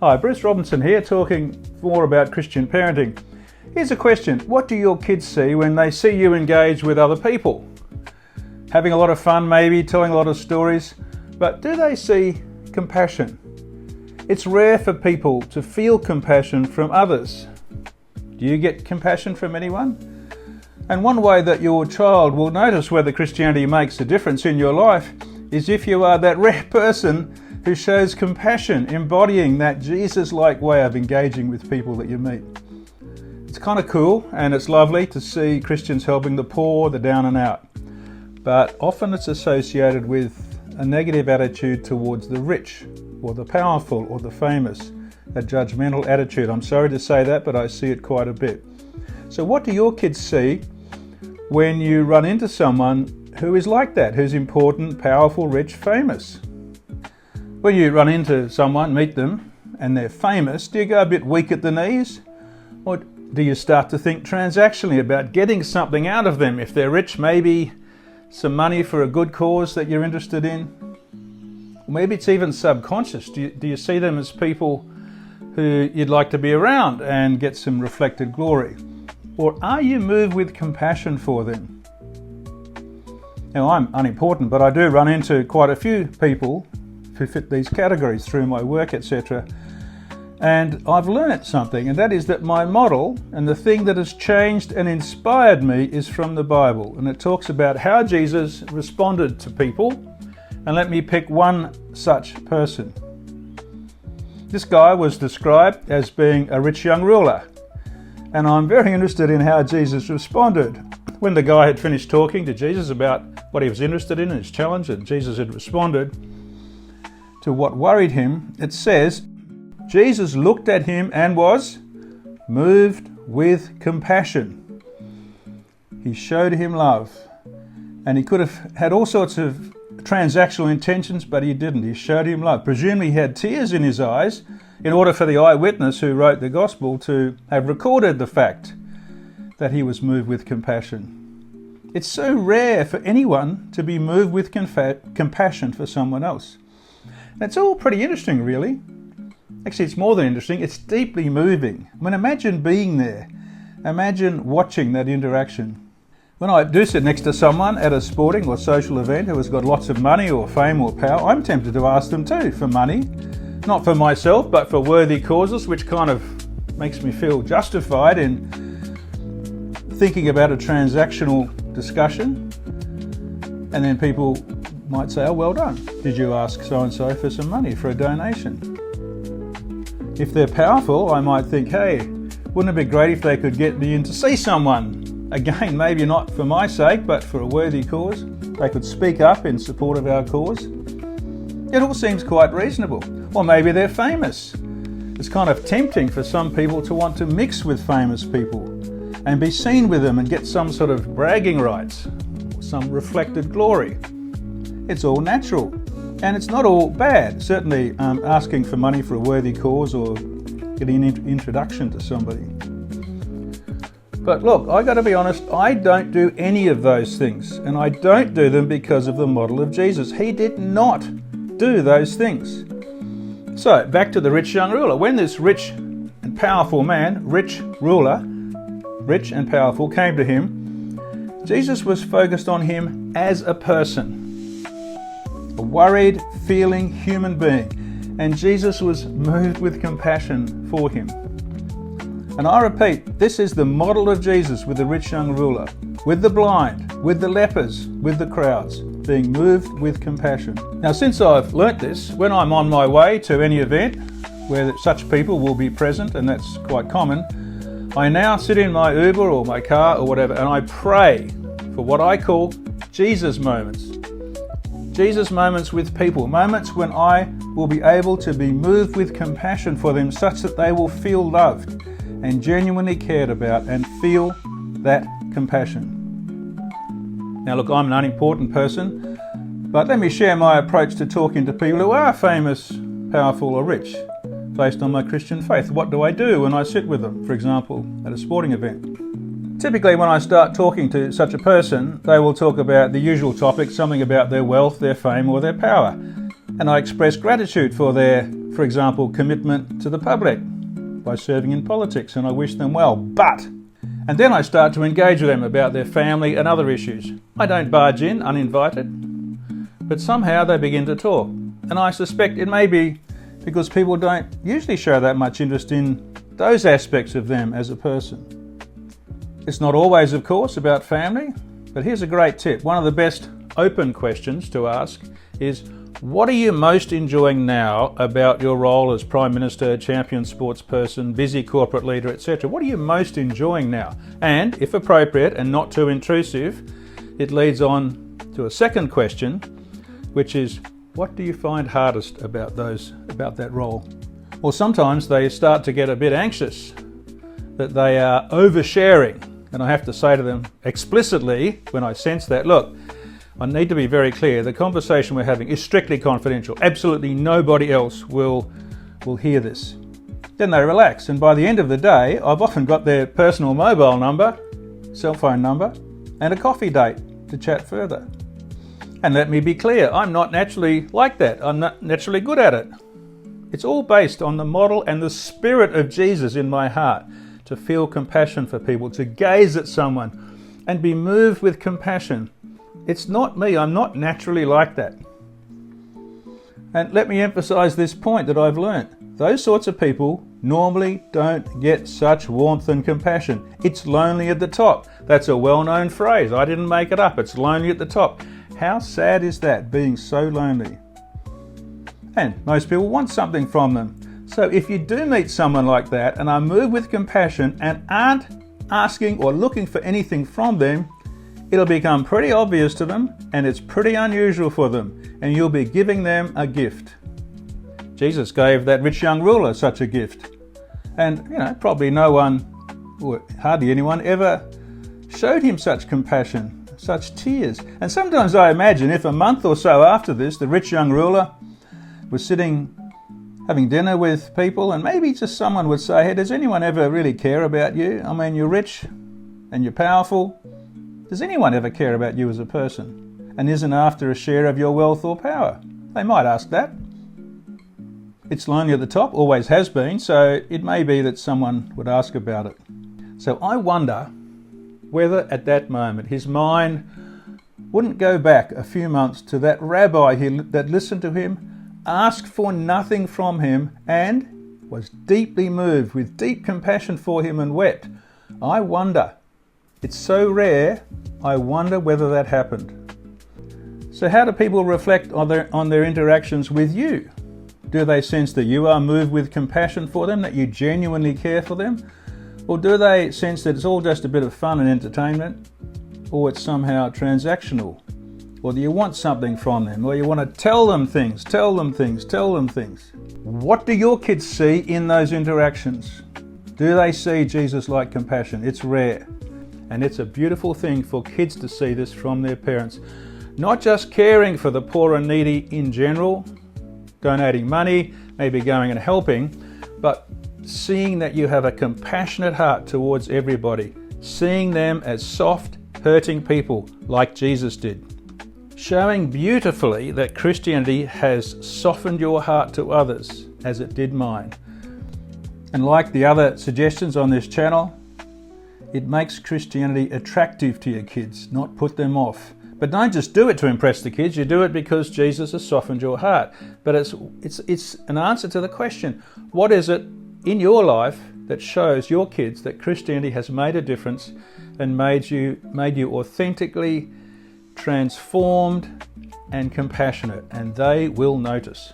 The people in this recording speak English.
Hi, Bruce Robinson here, talking more about Christian parenting. Here's a question. What do your kids see when they see you engage with other people? Having a lot of fun maybe, telling a lot of stories, but do they see compassion? It's rare for people to feel compassion from others. Do you get compassion from anyone? And one way that your child will notice whether Christianity makes a difference in your life is if you are that rare person who shows compassion, embodying that Jesus-like way of engaging with people that you meet. It's kind of cool and it's lovely to see Christians helping the poor, the down and out. But often it's associated with a negative attitude towards the rich or the powerful or the famous, a judgmental attitude. I'm sorry to say that, but I see it quite a bit. So what do your kids see when you run into someone who is like that, who's important, powerful, rich, famous? When you run into someone, meet them, and they're famous, do you go a bit weak at the knees? Or do you start to think transactionally about getting something out of them? If they're rich, maybe some money for a good cause that you're interested in? Or maybe it's even subconscious. Do you see them as people who you'd like to be around and get some reflected glory? Or are you moved with compassion for them? Now, I'm unimportant, but I do run into quite a few people who fit these categories through my work, etc. And I've learnt something, and that is that my model and the thing that has changed and inspired me is from the Bible. And it talks about how Jesus responded to people. And let me pick one such person. This guy was described as being a rich young ruler. And I'm very interested in how Jesus responded. When the guy had finished talking to Jesus about what he was interested in, his challenge, and Jesus had responded to what worried him, it says, Jesus looked at him and was moved with compassion. He showed him love. And he could have had all sorts of transactional intentions, but he didn't. He showed him love. Presumably he had tears in his eyes in order for the eyewitness who wrote the gospel to have recorded the fact that he was moved with compassion. It's so rare for anyone to be moved with compassion for someone else. And it's all pretty interesting, really. Actually, it's more than interesting. It's deeply moving. I mean, imagine being there. Imagine watching that interaction. When I do sit next to someone at a sporting or social event who has got lots of money or fame or power, I'm tempted to ask them too for money. Not for myself, but for worthy causes, which kind of makes me feel justified in thinking about a transactional discussion. And then people might say, oh, well done. Did you ask so-and-so for some money for a donation? If they're powerful, I might think, hey, wouldn't it be great if they could get me in to see someone? Again, maybe not for my sake, but for a worthy cause. They could speak up in support of our cause. It all seems quite reasonable. Or maybe they're famous. It's kind of tempting for some people to want to mix with famous people and be seen with them and get some sort of bragging rights, or some reflected glory. It's all natural, and it's not all bad. Certainly asking for money for a worthy cause or getting an introduction to somebody. But look, I got to be honest, I don't do any of those things, and I don't do them because of the model of Jesus. He did not do those things. So, back to the rich young ruler. When this rich and powerful man, rich ruler, rich and powerful, came to him, Jesus was focused on him as a person. A worried, feeling human being, and Jesus was moved with compassion for him. And I repeat, this is the model of Jesus with the rich young ruler, with the blind, with the lepers, with the crowds, being moved with compassion. Now, since I've learnt this, when I'm on my way to any event where such people will be present, and that's quite common, I now sit in my Uber or my car or whatever, and I pray for what I call Jesus moments. Jesus moments with people, moments when I will be able to be moved with compassion for them such that they will feel loved and genuinely cared about and feel that compassion. Now look, I'm an unimportant person, but let me share my approach to talking to people who are famous, powerful or rich, based on my Christian faith. What do I do when I sit with them, for example, at a sporting event? Typically, when I start talking to such a person, they will talk about the usual topic, something about their wealth, their fame, or their power. And I express gratitude for their, for example, commitment to the public by serving in politics, and I wish them well. And then I start to engage with them about their family and other issues. I don't barge in uninvited, but somehow they begin to talk. And I suspect it may be because people don't usually show that much interest in those aspects of them as a person. It's not always, of course, about family, but here's a great tip. One of the best open questions to ask is, what are you most enjoying now about your role as Prime Minister, champion sports person, busy corporate leader, etc.? What are you most enjoying now? And, if appropriate and not too intrusive, it leads on to a second question, which is, what do you find hardest about that role? Or sometimes they start to get a bit anxious that they are oversharing. And I have to say to them explicitly when I sense that, look, I need to be very clear. The conversation we're having is strictly confidential. Absolutely nobody else will hear this. Then they relax, and by the end of the day, I've often got their personal mobile number, cell phone number, and a coffee date to chat further. And let me be clear, I'm not naturally like that. I'm not naturally good at it. It's all based on the model and the spirit of Jesus in my heart, to feel compassion for people, to gaze at someone and be moved with compassion. It's not me, I'm not naturally like that. And let me emphasize this point that I've learnt. Those sorts of people normally don't get such warmth and compassion. It's lonely at the top. That's a well-known phrase. I didn't make it up. It's lonely at the top. How sad is that, being so lonely? And most people want something from them. So if you do meet someone like that and are moved with compassion and aren't asking or looking for anything from them, it'll become pretty obvious to them, and it's pretty unusual for them, and you'll be giving them a gift. Jesus gave that rich young ruler such a gift. And, probably no one, or hardly anyone, ever showed him such compassion, such tears. And sometimes I imagine if a month or so after this, the rich young ruler was sitting having dinner with people, and maybe just someone would say, hey, does anyone ever really care about you? I mean, you're rich and you're powerful. Does anyone ever care about you as a person and isn't after a share of your wealth or power? They might ask that. It's lonely at the top, always has been, so it may be that someone would ask about it. So I wonder whether at that moment his mind wouldn't go back a few months to that rabbi that listened to him, asked for nothing from him, and was deeply moved with deep compassion for him and wept. I wonder. It's so rare, I wonder whether that happened. So how do people reflect on their interactions with you? Do they sense that you are moved with compassion for them, that you genuinely care for them? Or do they sense that it's all just a bit of fun and entertainment? Or it's somehow transactional? Or do you want something from them? Or you want to tell them things? What do your kids see in those interactions? Do they see Jesus-like compassion? It's rare. And it's a beautiful thing for kids to see this from their parents. Not just caring for the poor and needy in general, donating money, maybe going and helping, but seeing that you have a compassionate heart towards everybody, seeing them as soft, hurting people like Jesus did. Showing beautifully that Christianity has softened your heart to others as it did mine. And like the other suggestions on this channel, it makes Christianity attractive to your kids, not put them off. But don't just do it to impress the kids, you do it because Jesus has softened your heart. But it's an answer to the question, what is it in your life that shows your kids that Christianity has made a difference and made you authentically transformed and compassionate, and they will notice.